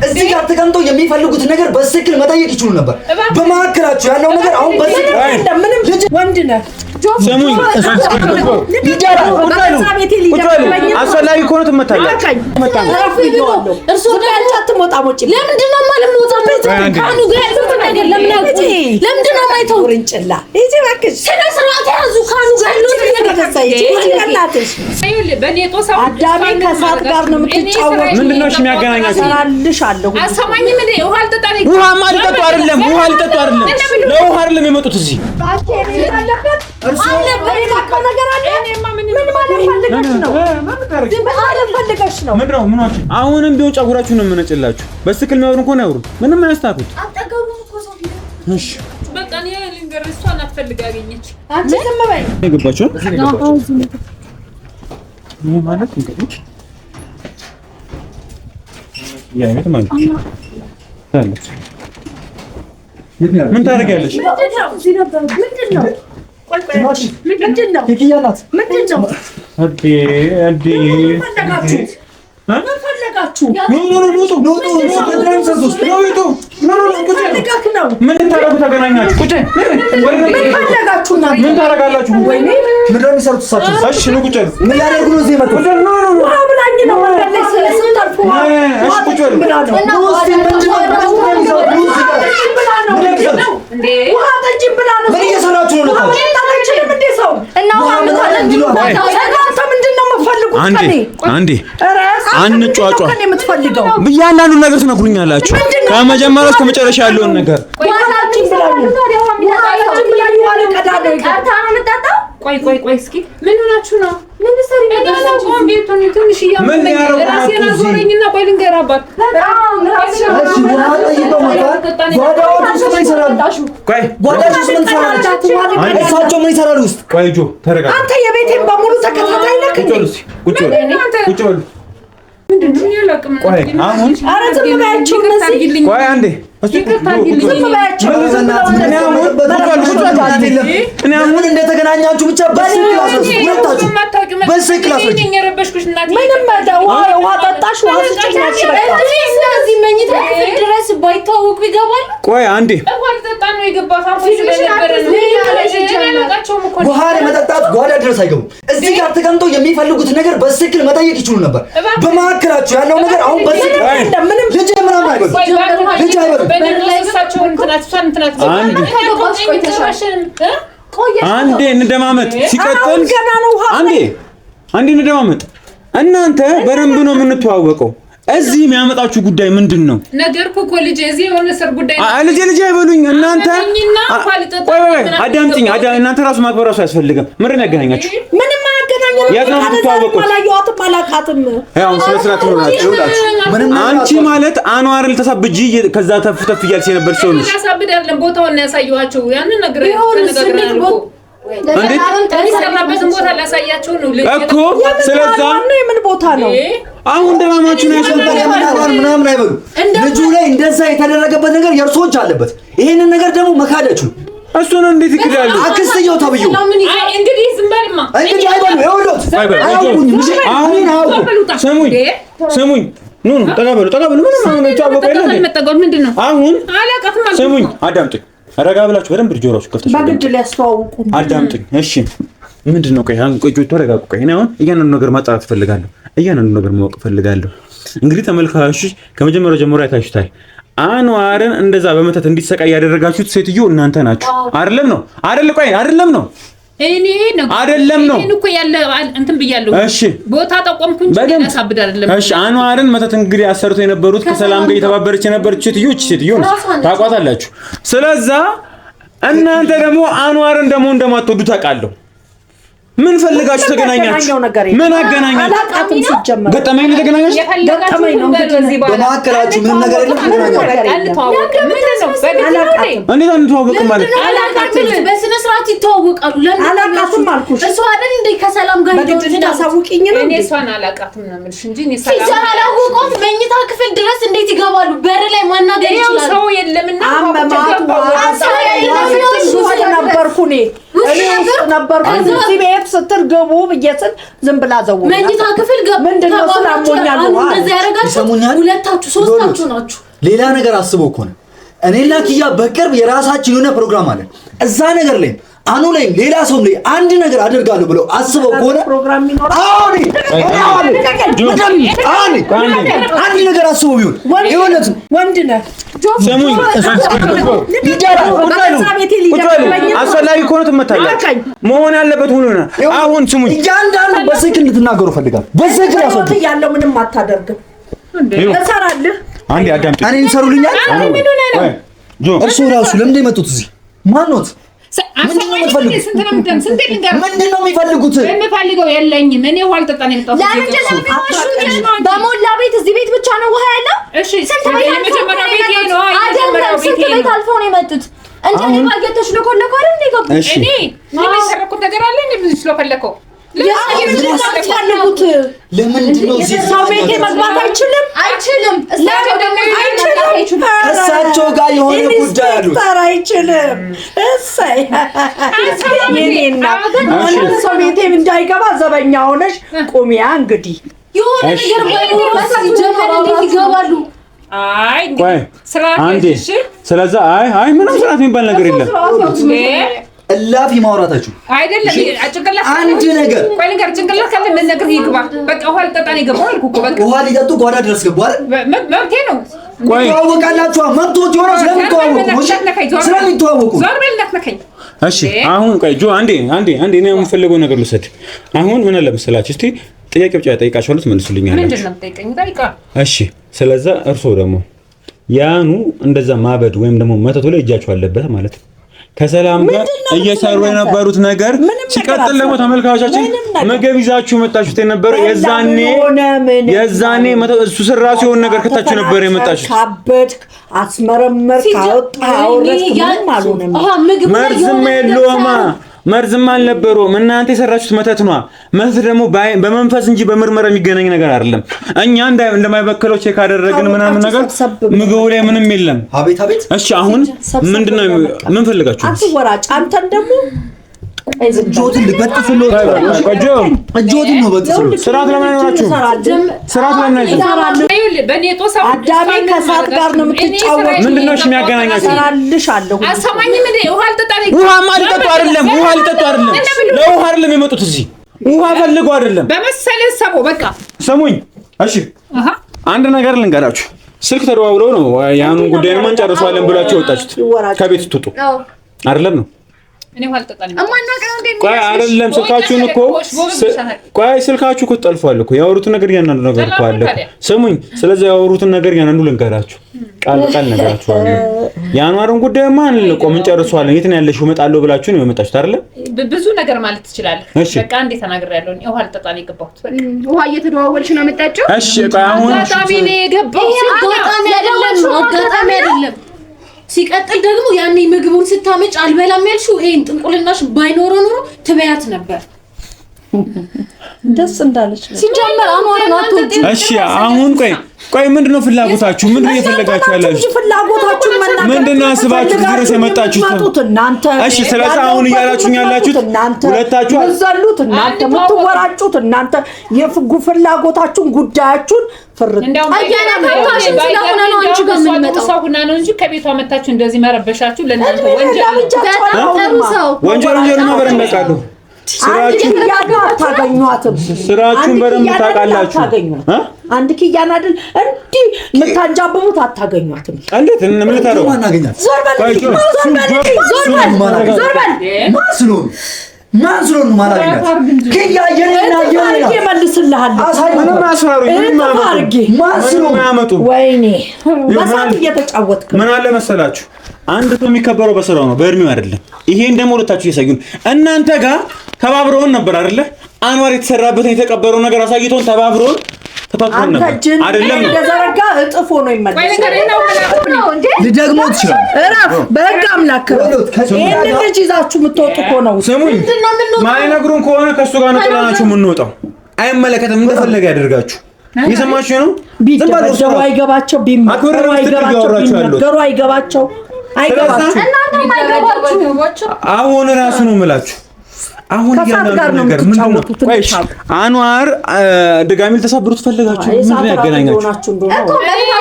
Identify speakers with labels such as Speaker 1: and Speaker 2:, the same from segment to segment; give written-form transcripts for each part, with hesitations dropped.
Speaker 1: እዚህ ጋር ተቀምጠው የሚፈልጉት ነገር በስክል መጠየቅ ይችሉ ነበር። በማከራቸው ያለው ነገር አሁን በስክል ምንም ልጅ ወንድ ነህ
Speaker 2: ሰሙኝ አስፈላጊ ከሆነ ትመታላችሁ።
Speaker 1: እርሱ ጋር አትሞጣሞጭ። ለምንድን ነው ማለት ሞጣበት? ካኑ ጋር ነገር ለምንድን ነው ማይተው ርንጭላ እጂ እባክሽ ስነ ስርዓት ያዙ። ካኑ ጋር ሉት ነገር ተሳይጂ እናትሽ በኔ ጦሳው አዳሜ ከሳት ጋር ነው የምትጫወተው።
Speaker 2: ምንድነው እሺ የሚያገናኛችሁ?
Speaker 1: ሰራልሻለሁ
Speaker 3: አሰማኝ ምን ውሃ አልጠጣኝ።
Speaker 2: ውሃ ማልጠጡ አይደለም ለውሃ አይደለም የመጡት እዚህ አሁንም ቢሆን ጫጉራችሁ ነው የምነጭላችሁ። በስክል ነው እንኳን ያውሩ ምንም አያስታኩት። እሺ
Speaker 3: በቃ እኔ ልንገርሽ እሷን አትፈልግ አገኘች።
Speaker 1: አንቺ ዝም በይ።
Speaker 2: የገባችሁ ነው ማለት እንግዲህ ያይት ማለት ታለች። ምን ታደርጊያለሽ? አንዴ አንጫጫ በእያንዳንዱ ነገር ትነግሩኛላችሁ። ከመጀመሪያው እስከ መጨረሻ ያለውን ነገር
Speaker 3: ቆይ እስኪ ምን ሆናችሁ ነው? ምን ሰሪ ነገር ነው? ኮምፒውተር ትንሽ ራሴን አዞረኝና ቆይ ልንገራባት።
Speaker 2: ቆይ ጆ ተረጋጋ።
Speaker 1: አንተ የቤቴን በሙሉ ተከታታይ ነህ።
Speaker 2: ቁጭ በል
Speaker 3: ምንድነው ያለቀም?
Speaker 2: ቆይ አሁን
Speaker 1: ኧረ ዝም በያቸው እነዚህ።
Speaker 2: ቆይ አንዴ
Speaker 1: ዝም በያቸው። እኔ አሁን እንደተገናኛችሁ ብቻ በስክል አስረሱ። ሁለታችሁ በስክል አስረሱ። ምንም ውሃ ጠጣሽ፣ ውሃ ስጭኝ ናችሁ። እዚህ መኝታ ክፍል ድረስ ባይታወቁ ይገባሉ።
Speaker 2: ቆይ አንዴ
Speaker 1: ውሃ ለመጠጣት ጓዳ ድረስ አይገቡም። እዚህ ጋር ተቀምጠው የሚፈልጉት ነገር በስክል መጠየቅ ይችሉ ነበር። በማከራቸው ያለው ነገር አሁን በስክል ምንም ልጅ ምናምን አይበሉም። ልጅ አይበሉም።
Speaker 2: አንዴ እንደማመጥ ሲቀጥል አንዴ እንደማመጥ እናንተ በደንብ ነው የምንተዋወቀው። እዚህ የሚያመጣችሁ ጉዳይ ምንድነው?
Speaker 3: ነገርኩ እኮ ልጅ እዚህ የሆነ ሰር ጉዳይ
Speaker 2: ልጅ አይበሉኝ እናንተ። አዳምጪኝ። እናንተ ራሱ ማክበር ራሱ አያስፈልግም። ምንድን ነው ያገናኛችሁ?
Speaker 1: ምንም አያገናኘንም።
Speaker 2: የት ነው የምትተዋወቁት? ያው ስለስራት ነው ናችሁ። አንቺ ማለት አንዋርን ልታሳብጂ ከዛ ተፍተፍ እያልሽ የነበር ሰው ነሽ።
Speaker 3: ያሳብድ አይደለም ቦታውን ያሳየኋቸው ያንን ነገር ተነጋግረናል እኮ እንዴት ቦታ ላሳያቸው ነው እኮ። ስለዛ
Speaker 1: ምን ቦታ ነው
Speaker 2: አሁን እንደማማችሁ ነው
Speaker 1: ያሰልጣኝ ምናምን አይበሉ። ልጁ ላይ እንደዛ የተደረገበት ነገር የእርሶች አለበት። ይሄንን ነገር ደግሞ መካዳችሁ
Speaker 2: እሱ ነው። እንዴት ይክዳሉ?
Speaker 1: አክስተኛው ተብዩ
Speaker 3: እንግዲህ ዝም በልማ
Speaker 1: እንግዲህ አይበሉ። ይወሉት
Speaker 2: ስሙኝ ኑ ተቀበሉ። ምንም ነው ታወቀ
Speaker 3: ምንድነው
Speaker 2: አሁን
Speaker 3: አላቀት ማለት
Speaker 2: ስሙኝ፣ አዳምጡኝ። ረጋ ብላችሁ በደንብ ጆሮአችሁ ከፍተሽ
Speaker 1: በግድ ሊያስተዋውቁ
Speaker 2: አዳምጡኝ። እሺ ምንድነው? ቆይ ተረጋጉ። ቆይ አሁን እያንዳንዱ ነገር ማጣራት ፈልጋለሁ። እያንዳንዱ ነገር ማወቅ ፈልጋለሁ። እንግዲህ ተመልካቾች ከመጀመሪያው ጀምሮ አይታችሁታል። አንዋርን እንደዛ በመተት እንዲሰቃይ ያደረጋችሁት ሴትዮ እናንተ ናችሁ። አይደለም ነው? አይደለም ነው?
Speaker 3: እኔ ነው
Speaker 2: አይደለም ነው
Speaker 3: እኮ ያለ እንትን ብያለሁ።
Speaker 2: እሺ
Speaker 3: ቦታ ጠቆምኩ እንጂ ያሳብድ አይደለም።
Speaker 2: እሺ አንዋርን መተት እንግዲህ አሰርቶ የነበሩት ከሰላም ጋር የተባበረች የነበረች ሴትዮ ታውቋታላችሁ። ስለዛ እናንተ ደግሞ አንዋርን ደግሞ እንደማትወዱ ታውቃለሁ። ምን ፈልጋችሁ ተገናኛችሁ? ምን አገናኛችሁ?
Speaker 1: አላቃቱም ሲጀመር
Speaker 2: ገጠመኝ ነው ተገናኛችሁ?
Speaker 1: ገጠመኝ ነው እንግዲህ በማከራችሁ ምንም ነገር የለም።
Speaker 2: እንዴት አንተዋወቅም ማለት
Speaker 3: አላቃቱም። በስነ ስርዓት ይተዋወቃሉ። ለምን
Speaker 1: አላቃቱም አልኩሽ።
Speaker 3: እሱ አይደል እንደ ከሰላም ጋር
Speaker 1: ሄደው ታሳውቂኝ ነው።
Speaker 3: እኔ እሷን አላቃቱም ነው የምልሽ እንጂ እኔ ሰላም
Speaker 4: ሲሰራላውቆት መኝታ ክፍል ድረስ እንዴት ይገባሉ? በር ላይ ማናገር ይችላል።
Speaker 3: ሰው የለምና
Speaker 1: አመማቱ እኔ ነበር እዚህ ቤት ስትል ገቡ ብዬሽ ዝም ብላ ዘው
Speaker 4: መኝታ ክፍል ገቡ።
Speaker 1: ምንድነው ስላሞኛል ነው
Speaker 4: እንደዛ ያረጋችሁ ሁለታችሁ ሶስታችሁ ናችሁ።
Speaker 5: ሌላ ነገር አስበው እኮ ነው። እኔና ኪያ በቅርብ የራሳችን የሆነ ፕሮግራም አለ። እዛ ነገር ላይ አኑ ላይ ሌላ ሰው ላይ አንድ ነገር አደርጋለሁ ብለው አስበው ከሆነ
Speaker 1: ፕሮግራም ይኖራል።
Speaker 5: አንድ ነገር አስበው ቢሆን ይሆነስ ወንድ ነህ
Speaker 2: ሰሙኝ አስፈላጊ ከሆነ ትመታላችሁ። መሆን ያለበት ሁሉ ነው። አሁን ስሙኝ፣
Speaker 5: እያንዳንዱ በስልክ እንድትናገሩ ፈልጋለሁ። በስልክ ያሰው
Speaker 1: ያለው ምንም አታደርግም። እሰራለህ
Speaker 2: አንዴ አዳምጥ።
Speaker 5: እኔ እንሰሩልኛል። እርሱ ራሱ ለምን የመጡት እዚህ ማንኖት? ምንድን ነው የሚፈልጉት?
Speaker 3: የምፈልገው የለኝም። እኔ ውሃ ልጠጣ ነው የመጣሁት።
Speaker 4: በሞላ ቤት እዚህ ቤት ብቻ ነው ውሃ ያለው?
Speaker 3: እሺ ስንት ቤት
Speaker 4: አልፈው ነው የመጡት እንጂ እኔ ማግኘት ተሽሎኮለኮ አይደል እንዴ?
Speaker 2: እሺ
Speaker 3: እኔ የሰረኩት ነገር አለ እንዴ? ብዙ ስለፈለከው
Speaker 5: ለምንድን ነው እዚህ
Speaker 1: ሰው ቤቴ መግባት አይችልም?
Speaker 4: አይችልም።
Speaker 5: ከእሳቸው ጋር የሆነ ጉዳይ አሉት።
Speaker 1: አይችልም። እሰይ የኔና ሰው ቤቴ እንዳይገባ ዘበኛ ሆነሽ ቁሚያ። እንግዲህ
Speaker 4: የሆነ ነገር ባይኖር ጀመር እንዴት ይገባሉ?
Speaker 3: አይ
Speaker 2: አንዴ ስለዛ አይ ምንም ስርዓት የሚባል ነገር የለም።
Speaker 5: እላፊ ማውራታችሁ
Speaker 3: አይደለም። ጭንቅላት
Speaker 5: አንድ ነገር
Speaker 3: ቆይ ነገር ጭንቅላት ካለ ምን ነገር ይግባ። በቃ ውሃ ልጠጣ ነው የገባው አልኩ እኮ። በቃ
Speaker 5: ውሃ ሊጠጡ ጓዳ ድረስ ገቡ አይደል?
Speaker 3: መብቴ ነው።
Speaker 2: ቆይ
Speaker 5: ታወቃላችሁ። መብቶት የሆነው ስለሚተዋወቁ
Speaker 3: ዞር በል እንዳትነካኝ።
Speaker 2: እሺ አሁን ቆይ ጆ አንዴ እኔ የምፈልገው ነገር ልውሰድ። አሁን ምን አለ መሰላችሁ? እስቲ ጥያቄ ብቻ ጠይቃችኋለሁ ትመልሱልኛላችሁ።
Speaker 3: ምንድን ነው የምጠይቀኝ? ጠይቃ።
Speaker 2: እሺ ስለዛ እርሶ ደግሞ ያኑ እንደዛ ማበድ ወይም ደግሞ መተቱ ላይ እጃችሁ አለበት ማለት ነው። ከሰላም ጋር እየሰሩ የነበሩት ነገር ሲቀጥል ደግሞ ተመልካቾቻችን ምግብ ይዛችሁ መጣችሁት የነበረው የዛኔ እሱ ስራሱ የሆነ ነገር ከታችሁ ነበር የመጣችሁት።
Speaker 1: ካበድክ አስመረመር ካወጣ አውረድክ ምንም አልሆነም።
Speaker 2: መርዝም የለውም መርዝም አልነበረውም። እናንተ የሰራችሁት መተት ነው። መተት ደግሞ በመንፈስ እንጂ በምርመራ የሚገናኝ ነገር አይደለም። እኛ እንደማይበከለው ቼክ አደረግን ምናምን ነገር ምግቡ ላይ ምንም የለም።
Speaker 5: አቤት አቤት።
Speaker 2: እሺ አሁን ምንድነው ምን ፈልጋችሁ?
Speaker 1: አትወራጭ። አንተን ደግሞ
Speaker 5: እጆትን ልበጥስልዎት እጆትን ነው በጥስልዎት።
Speaker 2: ስርዓት ለምን አይኖራችሁም? ስርዓት ለምን አይኖራችሁም?
Speaker 3: በኔጦ ሰው
Speaker 1: አዳሜ ከሰዓት ጋር ነው የምትጫወት።
Speaker 2: ምንድነው እሺ የሚያገናኛችሁ?
Speaker 1: ሰራልሻለሁ።
Speaker 3: አሰማኝም እንደ ውሃ ልጠጣ ነው።
Speaker 2: ውሃማ ሊጠጡ አይደለም። ለውሃ አይደለም የመጡት እዚህ። ውሃ ፈልገው አይደለም።
Speaker 3: በመሰለህ ሰቦ በቃ
Speaker 2: ሰሙኝ። እሺ አንድ ነገር ልንገራችሁ። ስልክ ተደዋውለው ነው ያኑን ጉዳይ ነው እንጨርሰዋለን ብላችሁ ወጣችሁት። ከቤት ስትወጡ አይደለም ነው
Speaker 3: እኔ ውሃ ልጠጣ ነው።
Speaker 2: ቆይ አይደለም ስልካችሁን እኮ ስልካችሁ እኮ ጠልፏል እኮ። ያወሩትን ነገር ያናንዱ ነገር እኮ አለ። ስሙኝ። ስለዚህ ያወሩትን ነገር ያናንዱ ልንገራችሁ። ቃል ነገራችኋለሁ። የአንዋርን ጉዳይ ማን ልቆም እንጨርሰዋለን። የት ነው ያለሽው? እመጣለሁ ብላችሁ ነው የመጣችሁት አይደለ?
Speaker 3: ብዙ ነገር ማለት ትችላለህ። በቃ እንዴ ተናግሬያለሁ። ውሃ ልጠጣ ነው የገባሁት።
Speaker 4: ውሃ እየተደዋወልሽ ነው የመጣችው?
Speaker 2: እሺ ቆይ አሁን
Speaker 3: አጋጣሚ ነው የገባሁት።
Speaker 4: አጋጣሚ አይደለም። ሲቀጥል ደግሞ ያኔ ምግቡን ስታመጭ አልበላም ያልሽው ይሄን ጥንቁልናሽ ባይኖረው ኖሮ ትበያት ነበር።
Speaker 1: ደስ እንዳለች
Speaker 4: ሲጀመር አንዋርን አትወጪ።
Speaker 2: እሺ አሁን ቆይ ምንድነው ፍላጎታችሁ? ምንድነው እየፈለጋችሁ ያላችሁ?
Speaker 1: ፍላጎታችሁ
Speaker 2: ምንድነው አስባችሁ ድረስ የመጣችሁት እናንተ? እሺ ስለዚህ አሁን እያላችሁኝ ያላችሁት ሁለታችሁ
Speaker 1: ዘሉት እናንተ የምትወራጩት እናንተ የፍጉ ፍላጎታችሁን ጉዳያችሁን ፍርጥ
Speaker 3: ሰውና ነው እንጂ ከቤቷ መታችሁ እንደዚህ መረበሻችሁ ለእናንተ ወንጀል
Speaker 2: ነው በረንበቃለሁ። ስራችሁን በደንብ ታውቃላችሁ።
Speaker 1: አንድ ኪያን አይደል እንዲህ የምታንጃብቡት አታገኟትም።
Speaker 2: እንዴት ምን ታረው
Speaker 5: ማናገኛት?
Speaker 1: ዞር በል
Speaker 5: ማን ስለሆኑ ማናገኛት? ኪያ የኔና
Speaker 1: ይመልስልሃል።
Speaker 2: ምንም አስራሩኝ ማን ስለሆኑ
Speaker 1: ወይኔ በሳት እየተጫወትክ
Speaker 2: ምን አለ መሰላችሁ? አንድ ሰው የሚከበረው በስራው ነው በእድሜው አይደለም። ይሄን ደግሞ ሁለታችሁ እያሳዩን እናንተ ጋር ተባብረውን ነበር አይደለ? አንዋር የተሰራበትን የተቀበረው ነገር አሳይቶን ተባብረውን ተፋቅረን ነበር አይደለም?
Speaker 1: እንደዘረጋ እጥፎ ነው ይመለስ።
Speaker 5: ልደግሞ ትችላል።
Speaker 1: እረፍ በህግ አምላክ። ይሄን ልጅ ይዛችሁ የምትወጡ እኮ ነው።
Speaker 2: ስሙኝ፣ ማይነግሩን ከሆነ ከሱ ጋር ነው ጥላናችሁ የምንወጣው። አይመለከትም፣ እንደፈለገ ያደርጋችሁ። እየሰማችሁ ነው?
Speaker 1: ቢደበደቡ አይገባቸው፣ ቢመከሩ አይገባቸው፣ ቢነገሩ አይገባቸው።
Speaker 3: እናንተ
Speaker 2: አሁን ራሱ ነው የምላችሁ። አሁን ያለው ነገር ምንድነው? ቆይሽ አንዋር ድጋሚ ልተሳብሩት ፈልጋችሁ ምን ያገናኛችሁ?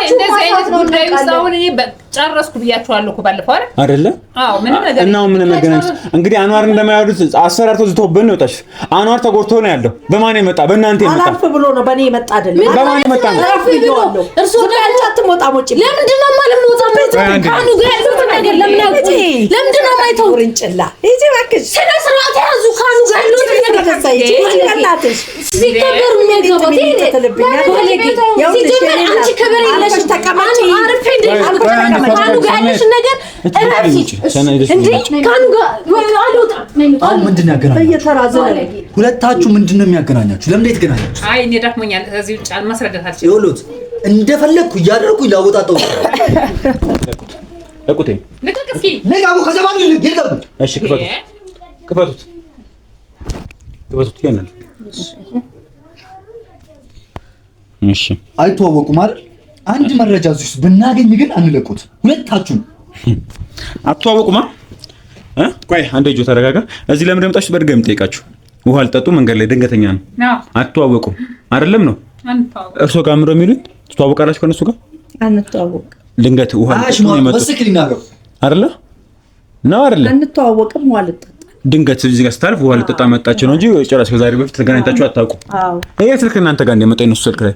Speaker 3: እንደዚህ አይነት ጉዳይ ውስጥ እኔ ጨረስኩ ብያችኋለሁ እኮ ባለፈው አይደለ? አዎ ምንም ነገር
Speaker 2: እናው ምን ያገናኛችሁ? እንግዲህ አንዋር እንደማያወዱት አሰራርቶ ዝቶብን ነው ወጣሽ። አንዋር ተጎድቶ ነው ያለው። በማን የመጣ? በእናንተ የመጣ
Speaker 1: አላፍ ብሎ ነው። በእኔ የመጣ አይደለም።
Speaker 2: በማን የመጣ ነው?
Speaker 1: አላፍ ብሎ እርሱ ጋር አትሞጣሞጪ።
Speaker 4: ለምንድን ነው ማለት ሞጣበት? ካኑ ጋር ያለው ነገር ለምን ያውቁ? ለምንድን ነው ማይተው?
Speaker 1: ርንጭላ እጂ እባክሽ
Speaker 4: ስነ ስርዓት ያዙ። ካኑ ጋር ያለው ነገር ተሳይጪ ይላልሽ ሲከበር የሚያገባው ሲጀመር አንቺ ከበር የለሽ ተቀማጭ አርፌ ካኑ ጋር ያለሽ ነገር እረፊ እንዴ ካኑ ጋር አልወጣ
Speaker 5: አሁን ምንድን ነው ያገናኛችሁ? ሁለታችሁ ምንድን ነው የሚያገናኛችሁ? ለምን የተገናኛችሁ?
Speaker 3: አይ እኔ ዳክሞኛል። እዚህ ውጭ ማስረዳት አልችልም።
Speaker 5: ይኸውልዎት እንደፈለኩ እያደረኩኝ ላወጣጣው
Speaker 2: ለቁቴ
Speaker 3: ልቀቅ እስኪ
Speaker 5: ለጋቡ ከዘባን ይልቀቁ።
Speaker 2: እሺ ክፈቱት ያናል። እሺ
Speaker 5: አይተዋወቁም አይደል? አንድ መረጃ እዚህ ውስጥ ብናገኝ ግን አንለቁት። ሁለታችሁ
Speaker 2: አትተዋወቁማ? ቆይ አንዴ ጆ ተረጋጋ። እዚህ ለምን ደምጣችሁ? በድጋሚ ጠይቃችሁ ውሃ አልጠጡ መንገድ ላይ ድንገተኛ ነው። አትተዋወቁም አይደለም ነው? እርሶ ጋር ምንድነው የሚሉኝ? ትተዋወቃላችሁ ከነሱ ጋር?
Speaker 1: አንተዋወቅ
Speaker 2: ድንገት ውሃ አልጠጡ ነው የመጡት አይደለ? ነው አይደለ?
Speaker 1: አንተዋወቅም ውሃ ልጠጣ
Speaker 2: ድንገት እዚህ ጋር ስታልፍ ውሃ ልጠጣ መጣችሁ ነው እንጂ ጭራሽ ከዛሬ በፊት ተገናኝታችሁ አታውቁም። አዎ ይሄ ስልክ እናንተ ጋር እንደመጣ ነው ስልክ ላይ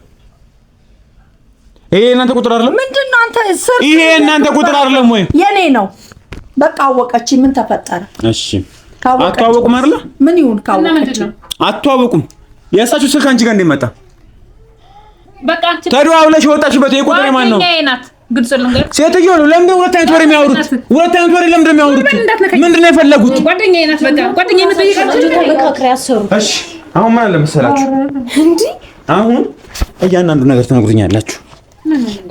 Speaker 2: ይሄ እናንተ ቁጥር አይደለም?
Speaker 1: ምንድነው አንተ ስልክ
Speaker 2: ይሄ እናንተ ቁጥር አይደለም ወይ?
Speaker 1: የኔ ነው። በቃ አወቀች። ምን ተፈጠረ?
Speaker 2: እሺ አትተዋወቁም አይደለ?
Speaker 1: ምን ይሁን ካወቀች
Speaker 2: አትተዋወቁም። የእሳችሁ ስልክ አንቺ ጋር እንደመጣ
Speaker 3: በቃ አንቺ
Speaker 2: ተደዋውለሽ ወጣችበት። ይሄ ቁጥር ማን ነው? ግልጽ ልንገር ሴትዮ ነው። ለምን ሁለት አይነት ወሬ የሚያወሩት? ሁለት አይነት ወሬ ለምን እንደሚያወሩት? ምንድነው የፈለጉት?
Speaker 3: ጓደኛዬ ናት። በቃ ጓደኛዬ የምትጠይቃችሁ
Speaker 4: ተመካክረው ያሰሩ።
Speaker 2: እሺ አሁን ምን አለ መሰላችሁ?
Speaker 4: እንዴ
Speaker 2: አሁን እያንዳንዱ ነገር ትነግሩኛላችሁ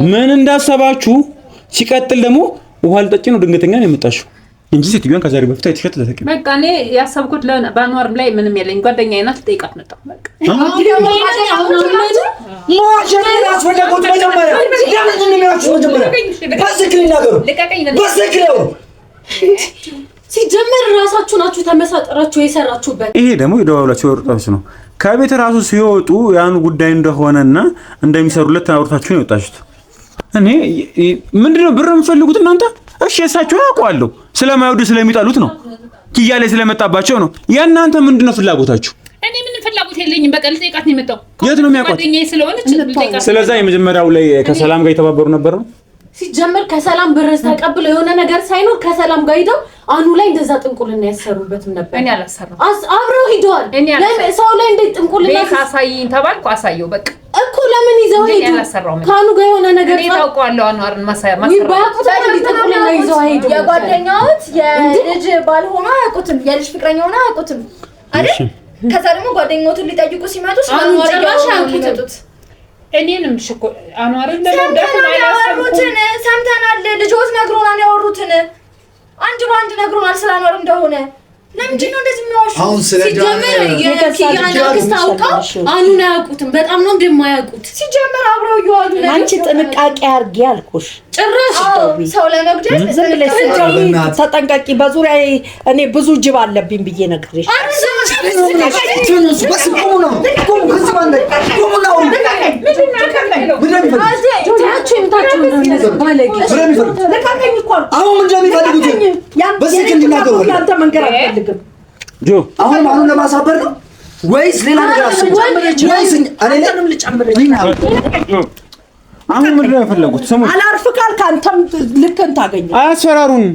Speaker 2: ምን እንዳሰባችሁ። ሲቀጥል ደግሞ ውሃ ልጠጪ ነው ድንገተኛ ነው የመጣሽው እንጂ ሴትዮዋን ከዛሬ በፊት አይተሻት ተጠቂ።
Speaker 3: በቃ እኔ ያሰብኩት በአንዋርም ላይ ምንም የለኝ። ጓደኛዬ ናት። ልጠይቃት መጣሁ። በቃ
Speaker 4: ሲጀመር ራሳችሁ ናችሁ ተመሳጠራችሁ የሰራችሁበት።
Speaker 2: ይሄ ደግሞ የደዋውላችሁ ወጣችሁ ነው። ከቤት ራሱ ሲወጡ ያን ጉዳይ እንደሆነና እንደሚሰሩለት አውርታችሁ ነው የወጣችሁት። እኔ ምንድነው ብር የምፈልጉት እናንተ? እሺ እሳቸው ያውቃሉ ስለማይወዱ ስለሚጣሉት ነው። ኪያ ላይ ስለመጣባቸው ነው። የእናንተ ምንድነው ፍላጎታችሁ?
Speaker 3: እኔ ምንም ፍላጎት የለኝም። በቃ ልጠይቃት ነው የመጣው።
Speaker 2: የት ነው የሚያውቃት?
Speaker 3: ጓደኛዬ ስለሆነች ልጠይቃት።
Speaker 2: ስለዛ የመጀመሪያው ላይ ከሰላም ጋር የተባበሩ ነበር ነው።
Speaker 4: ሲጀመር ከሰላም ብር ተቀብለው የሆነ ነገር ሳይኖር ከሰላም ጋር ሄደው አኑ ላይ እንደዛ ጥንቁልና ያሰሩበትም ነበር።
Speaker 3: እኔ አላሰራም።
Speaker 4: አብረው ሄደዋል። ለምን ሰው ላይ እንደ ጥንቁልና
Speaker 3: ካሳይኝ ተባልኩ አሳየው። በቃ
Speaker 4: እኮ ለምን ይዘው ሄዱ? ካኑ ጋር የሆነ ነገር
Speaker 3: ታውቀዋለሁ። አንዋርን ማሰራ
Speaker 4: ጥንቁልና ይዘው ሄዱ።
Speaker 6: የጓደኛዎት የልጅ ባልሆነ አያውቁትም፣ የልጅ ፍቅረኛ ሆነ አያውቁትም አይደል? ከዛ ደግሞ ጓደኛዎትን ሊጠይቁ ሲመጡ ስለማር ያውቁት
Speaker 3: እኔንም ሽኮ አንዋርን ለመውደድ
Speaker 6: ያወሩትን ሰምተናል። ልጆች ነግሮናል። ያወሩትን አንድ ባንድ ነግሮናል ስላኖር እንደሆነ። ለምንድን ነው እንደዚህ የሚዋሹ?
Speaker 5: አሁን
Speaker 4: ሲጀመር የኪያና ክስታውቀው አኑን አያውቁትም። በጣም ነው እንደማያውቁት።
Speaker 6: ሲጀመር አብረው እየዋሉ ነው።
Speaker 1: አንቺ ጥንቃቄ አድርጊ አልኩሽ።
Speaker 6: ጭራሽ ሰው ለመግደል
Speaker 1: ዝም ብለሽ ተጠንቀቂ። በዙሪያ እኔ ብዙ ጅብ አለብኝ ብዬ ነግሬሽ
Speaker 5: አሁን አሁን ለማሳበር ነው ወይስ ሌላ ነገር አስቡ? ወይስ እኔንም ልጨምርልኝ?
Speaker 2: አሁን ምንድን ነው የፈለጉት? ስሙ
Speaker 1: አላርፍ ካልክ አንተም ልክን ታገኛለህ።
Speaker 2: አያስፈራሩን።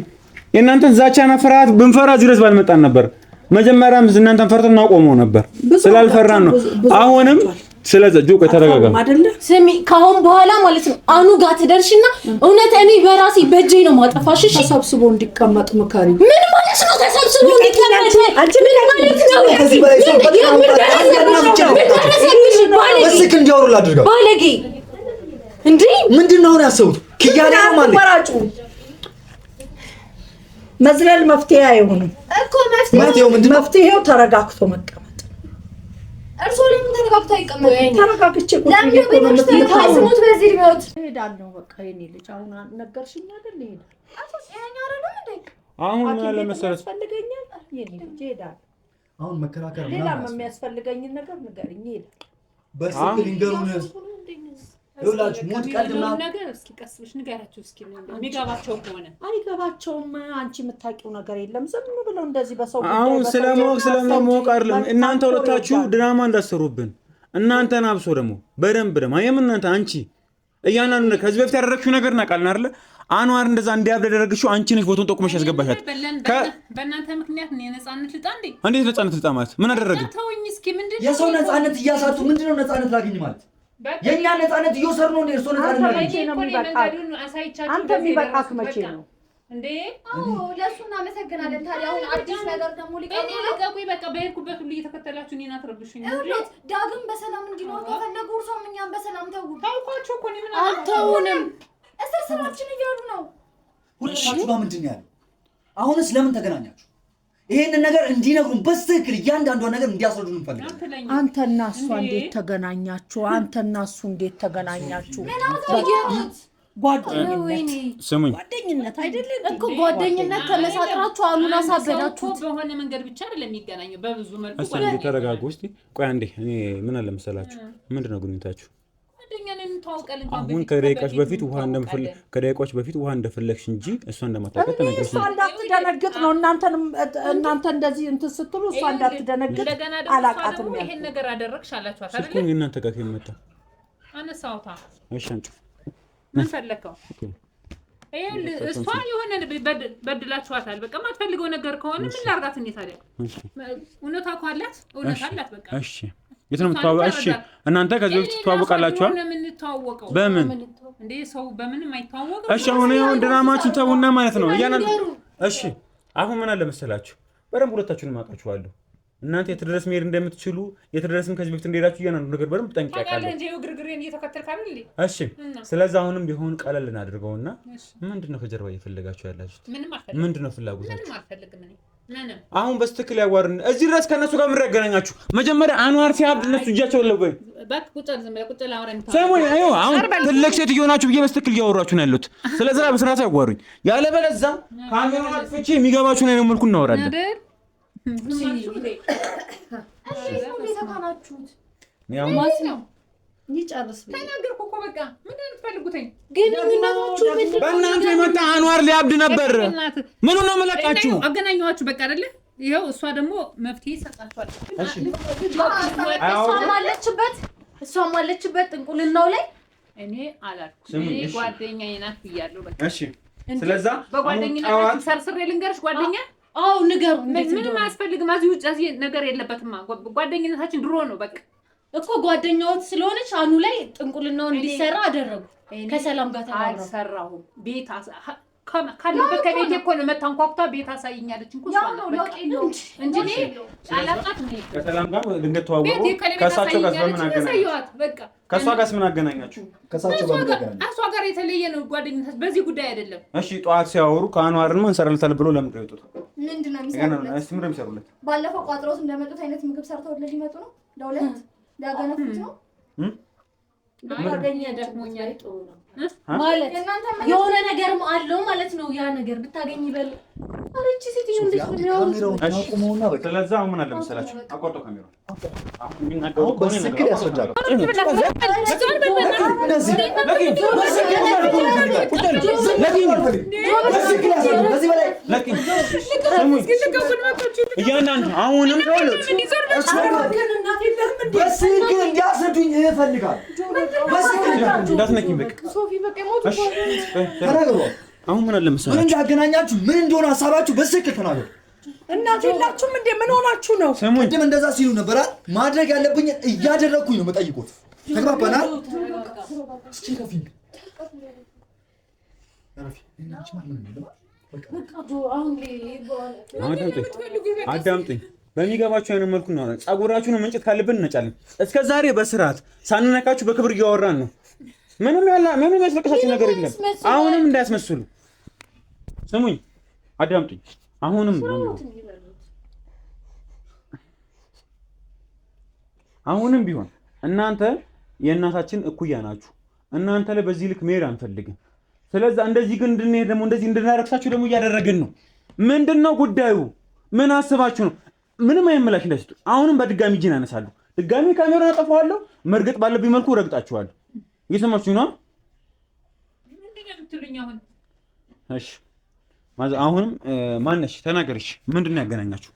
Speaker 2: የእናንተን ዛቻና ፍርሃት ብንፈራ እዚህ ድረስ ባልመጣን ነበር። መጀመሪያም እናንተን ፈርተን እናቆመው ነበር። ስላልፈራን ነው። አሁንም ስለዚህ ጆቆ ተረጋጋ
Speaker 1: አይደለ?
Speaker 4: ስሚ ካሁን በኋላ ማለት ነው አኑ ጋር ትደርሽና እውነት እኔ በራሴ በእጄ ነው ማጠፋሽ። እሺ
Speaker 1: ተሰብስቦ እንዲቀመጥ መካሪ።
Speaker 4: ምን ማለት ነው ተሰብስቦ እንዲቀመጥ?
Speaker 1: አንቺ ምን ማለት ነው?
Speaker 5: ከዚህ በላይ ሰው በስልክ እንዲያወሩ ላድርገው።
Speaker 4: ባለጌ እንዴ!
Speaker 5: ምንድን ነው ያሰቡት? ኪያ ላይ ነው ማለት
Speaker 1: ወራጩ መዝለል መፍትሄ አይሆንም
Speaker 6: እኮ። መፍትሄው
Speaker 5: ምንድን ነው?
Speaker 1: መፍትሄው ተረጋግቶ መቀመጥ።
Speaker 6: እርሶ ለምን ተረጋግተው አይቀመጡ?
Speaker 1: ተረጋግቼ
Speaker 6: ለምን ቤተክርስቲያን ታስሙት? በዚህ እድሜዎት
Speaker 1: እሄዳለሁ። በቃ የኔ ልጅ አሁን ነገርሽኝ አይደል? ይሄዳል።
Speaker 6: አቶ ጤነኛ አይደለም እንዴ?
Speaker 2: አሁን ምን አለ መሰለሽ
Speaker 1: ያስፈልገኛል የኔ ልጅ ሄዳል።
Speaker 5: አሁን መከራከር
Speaker 1: ሌላ የሚያስፈልገኝን ነገር ንገሪኝ ይላል።
Speaker 5: በስልክ ልንገሩን ይኸውላችሁ ሙት ቀድና
Speaker 3: ነገር እስኪ ቀስ ብለሽ ንገራቸው እስኪ የሚገባቸው ከሆነ
Speaker 1: አይገባቸውም። አንቺ የምታውቂው ነገር የለም። ዝም ብለው እንደዚህ በሰው
Speaker 2: አሁን ስለማወቅ አይደለም። እናንተ ሁለታችሁ ድራማ እንዳሰሩብን እናንተን አብሶ ደግሞ በደንብ ደግሞ እናንተ አንቺ እያናን ከዚህ በፊት ያደረግሽው ነገር እናውቃለን አይደለ? አንዋር እንደዛ እንዲያብድ ያደረግሽው አንቺ ነሽ። ቦታውን ጠቁመሽ ያስገባሻት
Speaker 3: በእናንተ ምክንያት ነው። የነፃነት ልጣ እንዴ?
Speaker 2: እንዴት ነፃነት ልጣ ማለት ምን አደረግን?
Speaker 3: ተውኝ እስኪ ምንድነው
Speaker 5: የሰው ነፃነት እያሳቱ ምንድነው ነፃነት ላገኝ ማለት? የኛ ነፃነት እየወሰዱ ነው እንዴ? እርሶ ነፃነት
Speaker 1: መቼ ነው የሚበቃው? አንተ የሚበቃክ መቼ ነው
Speaker 3: እንዴ?
Speaker 6: ለሱ እናመሰግናለን። ታዲያ አሁን አዲስ ነገር ደግሞ
Speaker 3: ሊቀቁኝ በቃ በሄድኩበት ሁሉ እየተከተላችሁ እኔን አትረብሹኝ።
Speaker 6: ዳግም በሰላም እንዲኖር ከፈለጉ እርሶም እኛም በሰላም
Speaker 3: ታውቋቸው እኮ ምን
Speaker 1: አልተውንም።
Speaker 6: እስር ስራችን እያሉ ነው።
Speaker 5: ሁላችሁ ጋር ምንድን ነው ያለው? አሁንስ ለምን ተገናኛችሁ? ይሄንን ነገር እንዲነግሩን በትክክል እያንዳንዷን ነገር እንዲያስረዱን እንፈልጋለን።
Speaker 1: አንተና እሷ እንዴት ተገናኛችሁ? አንተና እሱ እንዴት ተገናኛችሁ? ጓደኝነት አይደለም
Speaker 4: እኮ ጓደኝነት ተመሳጥራችሁ አሉን አሳበዳችሁት።
Speaker 3: በሆነ መንገድ ብቻ አይደለም የሚገናኘው በብዙ መልኩ።
Speaker 2: እስኪ ተረጋጉ። እስኪ ቆይ አንዴ እኔ ምን አለ መሰላችሁ ምንድነው ግንኙነታችሁ? አሁን ከደቂቃዎች በፊት ውሃ እንደፈለግሽ እንጂ እሷ እንደማታውቀው ተነግረሽ
Speaker 1: እሷ እንዳትደነግጥ ነው። እናንተ እንደዚህ እንትን ስትሉ እሷ እንዳትደነግጥ አላቃትም።
Speaker 3: ይሄን ነገር አደረግሽ አላችኋት አይደል?
Speaker 2: ስልኩን እናንተ ጋር ከመጣ
Speaker 3: አነሳውታ።
Speaker 2: እሺ አንቺ
Speaker 3: ምን ፈለከው? እሷ የሆነ በድላችኋታል። በቃ የማትፈልገው ነገር ከሆነ ምን ላርጋት? እንዴ ታዲያ እውነታ እኮ አላት፣ እውነት አላት። በቃ
Speaker 2: እሺ የት ነው የምትተዋወቀው? እሺ እናንተ ከዚህ በፊት ትተዋወቃላችሁ? በምን
Speaker 3: እንዴ? ሰው በምንም አይተዋወቅም።
Speaker 2: እሺ አሁን ድራማችሁን ተውና ማለት ነው እያናን። እሺ አሁን ምን አለ መሰላችሁ በደንብ ሁለታችሁንም አውቃችኋለሁ። እናንተ የትድረስ መሄድ እንደምትችሉ የትድረስም ከዚህ በፊት እንደሄዳችሁ እያናን ነገር በደንብ ጠንቅቄ አውቃለሁ።
Speaker 3: እንጂ ግርግሬን እየተከተልክ አይደል እንዴ?
Speaker 2: እሺ ስለዚህ አሁንም ቢሆን ቀለል እናድርገውና ምንድነው ከጀርባ እየፈለጋችሁ ያላችሁት? ምንድነው ፍላጎታችሁ?
Speaker 3: ምንም አልፈልግም እኔ ምንም።
Speaker 2: አሁን በስትክክል ያዋርን እዚህ ድረስ ከነሱ ጋር ምን ያገናኛችሁ? መጀመሪያ አንዋር ሲያብድ እነሱ እጃቸው ለበይ
Speaker 3: ባክ ቁጥር ዝም ብለህ ቁጥር አውራኝ
Speaker 2: ሰሞን አዩ አሁን ትልቅ ሴትዮ ናችሁ ብዬ በስትክክል እያወራችሁ ነው ያሉት። ስለዚህ በስርዓት ያዋሩኝ። ያለበለዚያ ካሜራውን አጥፍቼ የሚገባችሁ ነው መልኩ እናወራለን።
Speaker 1: ይጨርስ
Speaker 3: ተናገርኩ እኮ በቃ ምንድን ነው የምትፈልጉትኝ?
Speaker 2: በእናንተ የመጣ አንዋር ሊያብድ ነበር። ምኑ ነው መለቃችሁ?
Speaker 3: አገናኘኋችሁ በቃ አይደለ? ይኸው እሷ ደግሞ መፍትሄ ሰጣችኋል።
Speaker 4: እሷም አለችበት ጥንቁልናው ላይ
Speaker 3: እኔ አላልኩም። እኔ ጓደኛዬ ናት ብያለሁ። በቃ
Speaker 2: እሺ ስለዛ
Speaker 3: በጓደኝነታችን ሰርስሬ ልንገርሽ ጓደኛ
Speaker 4: ንገሩ።
Speaker 3: ምንም አያስፈልግም። እዚህ ውጭ እዚህ ነገር የለበትማ። ጓደኝነታችን ድሮ ነው በቃ
Speaker 4: እኮ ጓደኛዎት ስለሆነች አኑ ላይ ጥንቁልናውን እንዲሰራ አደረጉ። ከሰላም ጋር
Speaker 3: አልሰራሁም። ቤት ካለበት ከቤቴ እኮ ነው መታንኳኩታ ቤት አሳይኛለች እንኳን እሷ ነው በቃ እንጂ አላጣት ነው።
Speaker 2: ከሰላም ጋር ልንገተዋወቁ ከሳቸው ጋር ምን አገናኛችሁ?
Speaker 3: በቃ
Speaker 2: ከሷ ጋር ምን አገናኛችሁ?
Speaker 5: ከሳቸው ጋር ምን አገናኛችሁ?
Speaker 3: እሷ ጋር የተለየ ነው ጓደኝነት በዚህ ጉዳይ አይደለም።
Speaker 2: እሺ ጠዋት ሲያወሩ ከአንዋርን እንሰራለታል ብሎ ለምን ነው የወጡት?
Speaker 6: ምንድን ነው የሚሰሩለት? ባለፈው ቋጥሮት እንደመጡት አይነት ምግብ ሰርተው ሊመጡ ነው ለሁለት ዳገነፍት ነው
Speaker 4: ማገኛ ደክሞኛል። ጥሩ ነው ማለት የሆነ ነገር አለው ማለት ነው። ያ ነገር ብታገኝ ይበል። አረቺ ሴትዮ እንዴት ነው የሚያወሩት?
Speaker 5: አቁመውና በቃ
Speaker 2: ስለዚህ አሁን ምን አለ መሰላችሁ አቋርጦ ካሜራው አሁን የሚናገሩ
Speaker 5: በትክክል ያስረዳሉ።
Speaker 2: እያንዳንዱ አሁንም
Speaker 5: በትክክል እንዲያስረዱኝ እፈልጋለሁ።
Speaker 2: እንዳትነኪኝ በቃ
Speaker 5: ተናገሩ።
Speaker 2: አሁን ምን አለ መሰላችሁ
Speaker 5: ምን እንዳገናኛችሁ ምን እንደሆነ ሀሳባችሁ በትክክል ተናገሩ።
Speaker 1: እናት የላችሁም እንዴ? ምን ሆናችሁ ነው?
Speaker 5: ቅድም እንደዛ ሲሉ ነበር። ማድረግ ያለብኝ እያደረግኩኝ ነው የምጠይቁት። ተግባባናል? እስኪ ከፊል
Speaker 2: አዳምጡኝ። በሚገባችሁ አይነት መልኩ ነው። ጸጉራችሁን መንጨት ካለብን እንነጫለን። እስከ ዛሬ በስርዓት ሳንነካችሁ በክብር እያወራን ነው። ምንም ያስለቀሳችሁ ነገር የለም። አሁንም እንዳያስመስሉ ስሙኝ፣ አዳምጡኝ። አሁንም ቢሆን እናንተ የእናታችን እኩያ ናችሁ። እናንተ ላይ በዚህ ልክ መሄድ አንፈልግም። ስለዚህ እንደዚህ ግን እንድንሄድ ደግሞ እንደዚህ እንድናረክሳችሁ ደግሞ እያደረግን ነው። ምንድነው ጉዳዩ? ምን አስባችሁ ነው? ምንም አይመላሽ እንዳትጡ። አሁንም በድጋሚ እጅን አነሳለሁ። ድጋሚ ካሜራውን አጠፋዋለሁ። መርገጥ ባለብኝ መልኩ ረግጣችኋለሁ። እየሰማችሁ ነው?
Speaker 3: ምንድነው የምትሉኝ አሁን?
Speaker 2: እሺ አሁንም ማነሽ ተናገርሽ። ምንድነው ያገናኛችሁ?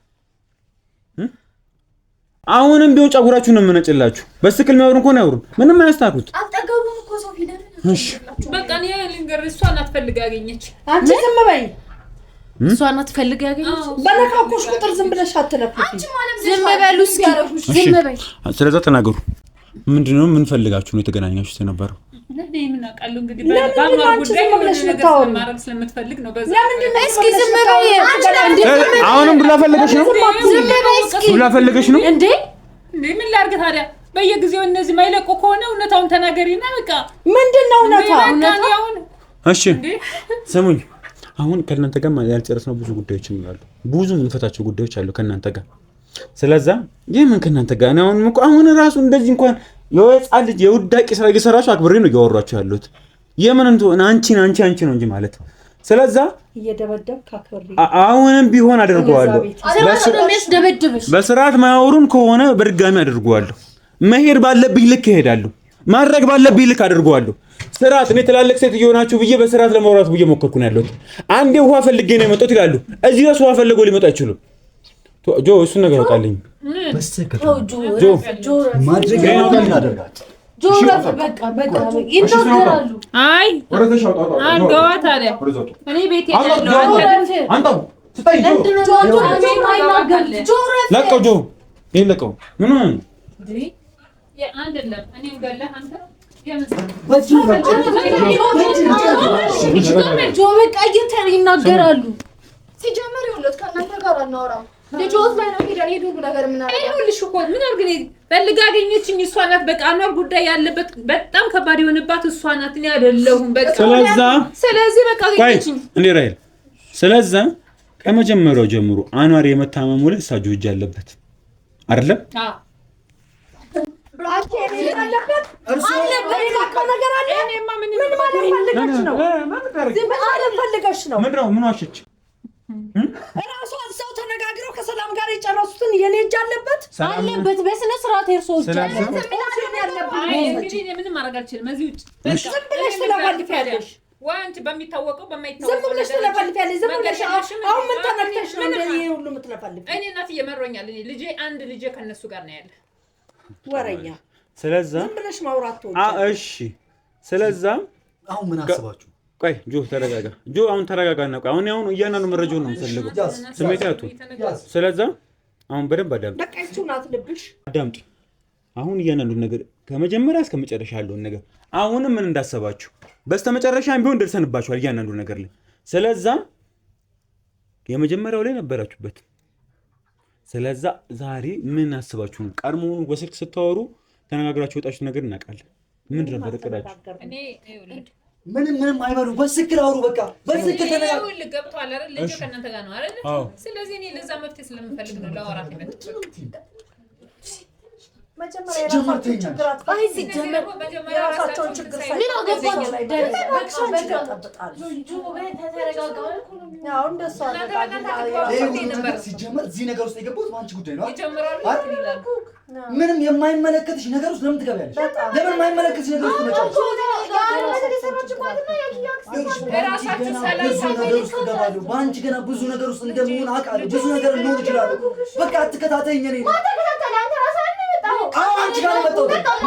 Speaker 2: አሁንም ቢሆን ጸጉራችሁን ነው የምነጭላችሁ። በስክል የሚያወሩን ከሆነ ያወሩን። ምንም አያስታኩት።
Speaker 6: አጠገቡን እኮ ሰው ፊደል
Speaker 2: እሺ
Speaker 3: በቃ እኔ ልንገር፣ እሷ ናት ፈልጋ ያገኘች።
Speaker 1: አንቺ ዝም በይ።
Speaker 4: እሷ ናት ፈልጋ ያገኘች።
Speaker 1: በነካኩሽ ቁጥር ዝም ብለሽ አትለፍፊ።
Speaker 4: ዝም በሉ እስኪ፣ ዝም በይ።
Speaker 2: ስለዛ ተናገሩ። ምንድነው ምን ፈልጋችሁ ነው የተገናኛችሁት የነበረው?
Speaker 3: ለምን ምን አውቃለሁ እንግዲህ ባልማር ጉዳይ ነገር ማድረግ ስለምትፈልግ ነው። በዛ
Speaker 4: እስኪ ዝም በይ።
Speaker 2: አሁንም ዱላ ፈልገሽ ነው?
Speaker 4: ዝም በይ እስኪ።
Speaker 2: ዱላ ፈልገሽ ነው
Speaker 3: እንዴ? ምን ላድርግ ታዲያ? በየጊዜው እነዚህ ማይለቁ ከሆነ እውነታውን ተናገሪና በቃ።
Speaker 1: ምንድነው እውነታው?
Speaker 2: እሺ ስሙኝ፣ አሁን ከእናንተ ጋር ያልጨረስነው ብዙ ጉዳዮች አሉ። ብዙ የምንፈታቸው ጉዳዮች አሉ ከእናንተ ጋር። ስለዛ የምን ከእናንተ ጋር ነው? አሁን ራሱ እንደዚህ እንኳን የወጣ ልጅ የውዳቂ ስራ እየሰራችሁ አክብሬ ነው እያወራችሁ ያሉት። የምን እንትን አንቺ ነው እንጂ ማለት። ስለዛ
Speaker 1: እየደበደብክ አክብሬ
Speaker 2: አሁንም ቢሆን አደርገዋለሁ።
Speaker 4: በስርዓት
Speaker 2: ማያወሩን ከሆነ በድጋሚ አደርገዋለሁ። መሄድ ባለብኝ ልክ እሄዳለሁ። ማድረግ ባለብኝ ልክ አደርገዋለሁ። ስርዓት እኔ ትላልቅ ሴት እየሆናችሁ ብዬ በስርዓት ለማውራት ብዬ ሞከርኩ ነው ያለሁት። አንዴ ውሃ ፈልጌ ነው የመጣሁት ይላሉ። እዚህ ድረስ ውሃ ፈልገው ሊመጡ አይችሉም። ጆ እሱን ነገር አውጣልኝ። ጆ
Speaker 5: ማድረግ ያደርጋል።
Speaker 4: ጆ በቃ ይናገራሉ።
Speaker 3: አይ አድርገዋ ታዲያ እኔ ቤት ያለው
Speaker 2: አንተው ስታይ ለቀው ጆ ይሄን ለቀው ምን ነው
Speaker 3: አይደለም እኔም ገለህ አንተ
Speaker 4: ጆ በቃ ይናገራሉ።
Speaker 6: ሲጀመር ይኸውልህ ከእናንተ ጋር አናወራም። ልጆት ላይ ነው ሄደን ሄዱ ነገር ምን አለ?
Speaker 3: ይኸውልሽ እኮ ምን አድርግ ነው ፈልጋ አገኘችኝ። እሷ ናት በቃ አኗር ጉዳይ ያለበት በጣም ከባድ የሆነባት እሷ ናት። እኔ አይደለሁም በቃ። ስለዚህ በቃ አገኘችኝ እንዴ ራይል።
Speaker 2: ስለዛ ከመጀመሪያው ጀምሮ አኗር የመታመሙ ላይ እሳቸው እጅ አለበት አይደለም?
Speaker 3: አዎ
Speaker 6: ብራኬ ያለበት
Speaker 1: ነገር አለ።
Speaker 3: እኔማ ምን
Speaker 1: ፈልገሽ ነው? ዝም ብለሽ ፈልገሽ ነው?
Speaker 2: ምንድነው? ምን ዋሸች?
Speaker 1: እራሱ ሰው ተነጋግረው ከሰላም ጋር የጨረሱትን የኔ እጅ አለበት
Speaker 4: አለበት። በስነ ስርዓት እርሶ እጅ አለበት።
Speaker 3: እንግዲህ እኔ ምንም ማድረግ አልችልም። እዚህ ውጭ
Speaker 1: ዝም ብለሽ ትለፈልፊያለሽ።
Speaker 3: ወይ አንቺ በሚታወቀው በማይታወቀው
Speaker 1: ዝም ብለሽ ትለፈልፊያለሽ። ዝም ብለሽ አሁን ምን ተነክተሽ ነው እንደዚህ ሁሉ የምትለፈልፊ?
Speaker 3: እኔ እናት እየመሮኛል። እኔ ልጄ አንድ ልጄ ከነሱ ጋር ነው ያለ
Speaker 1: ወረኛ።
Speaker 2: ስለዛ
Speaker 1: ዝም ብለሽ ማውራት ነው።
Speaker 2: እሺ ስለዛ
Speaker 5: አሁን ምን አስባችሁ?
Speaker 2: ቆይ ጆ ተረጋጋ። ጆ አሁን ተረጋጋና ቆይ አሁን እያንዳንዱ መረጃውን ነው የምፈልገው። ስሜት ያቱ። ስለዛ አሁን በደንብ አዳምጥ።
Speaker 1: በቃ እሱ ናት ልብሽ።
Speaker 2: አዳምጥ። አሁን እያንዳንዱ ነገር ከመጀመሪያ እስከ መጨረሻ ያለውን ነገር አሁንም ምን እንዳሰባችሁ በስተመጨረሻም ቢሆን ደርሰንባችኋል እያንዳንዱ ነገር ላይ። ስለዛ የመጀመሪያው ላይ ነበራችሁበት። ስለዛ ዛሬ ምን አስባችሁ ነው? ቀድሞውን በስልክ ስታወሩ ተነጋግራችሁ ወጣችሁ ነገር እናውቃለን። ምንድን ነበር እቅዳችሁ?
Speaker 3: እኔ ይኸውልህ
Speaker 5: ምንም አይበሉ። በስክል አውሩ። በቃ በስክል ተነጋግሩ።
Speaker 3: ይኸውልህ ገብቶሃል አይደል? ልጄ ከእናንተ ጋር ነው አይደል? ስለዚህ እኔ ለዛ መፍትሄ ስለምፈልግ ነው ላወራት የመጣሁት።
Speaker 6: መጀመሪያ የራሳቸውን ችግር አይ ሲጀመር የራሳቸውን ችግር
Speaker 3: ምን አገባችሁ?
Speaker 5: ሲጀመር እዚህ ነገር ውስጥ የገባሁት በአንቺ ጉዳይ ነው። ምንም የማይመለከትሽ ነገር ውስጥ ለምን ትገቢያለሽ? ለምን የማይመለከትሽ ነገር ውስጥ ትመጫለሽ? በአንቺ ገና ብዙ ነገር ውስጥ እንደምሆን አውቃለሁ። ብዙ ነገር ልሆን እችላለሁ። በቃ አትከታተይኝ። እኔ አንቺ ጋር መጣሁ